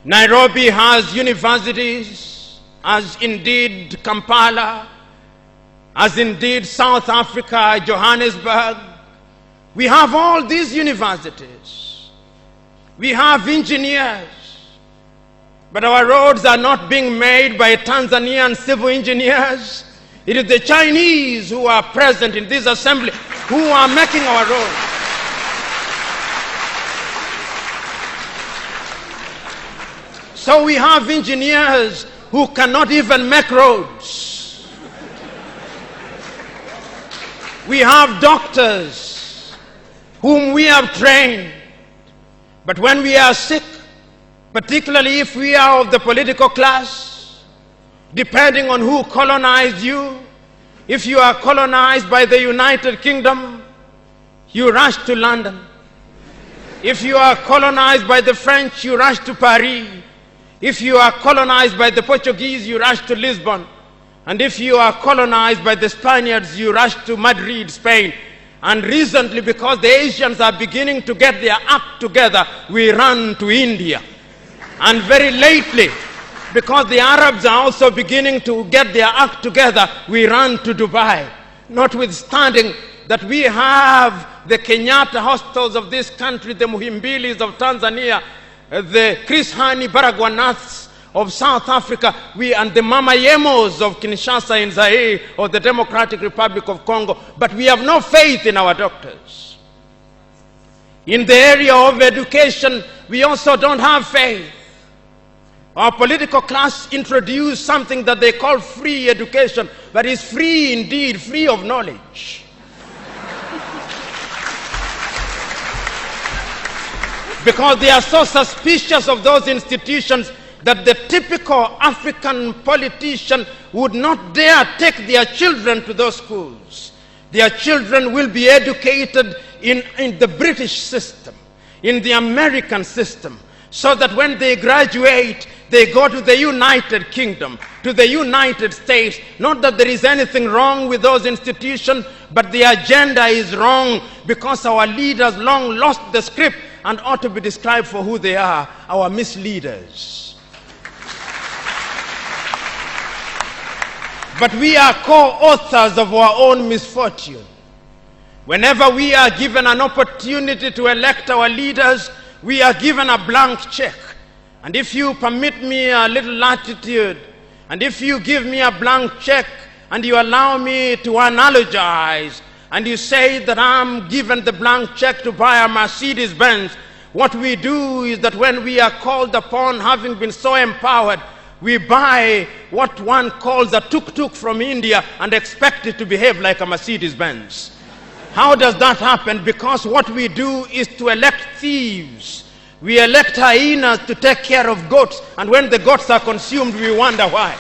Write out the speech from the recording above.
Nairobi has universities, as indeed Kampala, as indeed South Africa, Johannesburg. We have all these universities. We have engineers. But our roads are not being made by Tanzanian civil engineers. It is the Chinese who are present in this assembly who are making our roads. So we have engineers who cannot even make roads. We have doctors whom we have trained. But when we are sick, particularly if we are of the political class, depending on who colonized you, if you are colonized by the United Kingdom, you rush to London. If you are colonized by the French, you rush to Paris. If you are colonized by the Portuguese, you rush to Lisbon. And if you are colonized by the Spaniards, you rush to Madrid, Spain. And recently, because the Asians are beginning to get their act together, we run to India. And very lately, because the Arabs are also beginning to get their act together, we run to Dubai. Notwithstanding that we have the Kenyatta hostels of this country, the Muhimbilis of Tanzania, the Chris Hani Baragwanaths of South Africa, and the Mama Yemos of Kinshasa in Zaire or the Democratic Republic of Congo, but we have no faith in our doctors. In the area of education, we also don't have faith. Our political class introduced something that they call free education, but it's free indeed, free of knowledge. Because they are so suspicious of those institutions that the typical African politician would not dare take their children to those schools. Their children will be educated in the British system, in the American system, so that when they graduate, they go to the United Kingdom, to the United States. Not that there is anything wrong with those institutions, but the agenda is wrong because our leaders long lost the script and ought to be described for who they are, our misleaders. But we are co-authors of our own misfortune. Whenever we are given an opportunity to elect our leaders, we are given a blank check. And if you permit me a little latitude, and if you give me a blank check, and you allow me to analogize, and you say that I'm given the blank check to buy a Mercedes Benz, what we do is that when we are called upon, having been so empowered, we buy what one calls a tuk-tuk from India and expect it to behave like a Mercedes Benz. How does that happen? Because what we do is to elect thieves. We elect hyenas to take care of goats, and when the goats are consumed, we wonder why.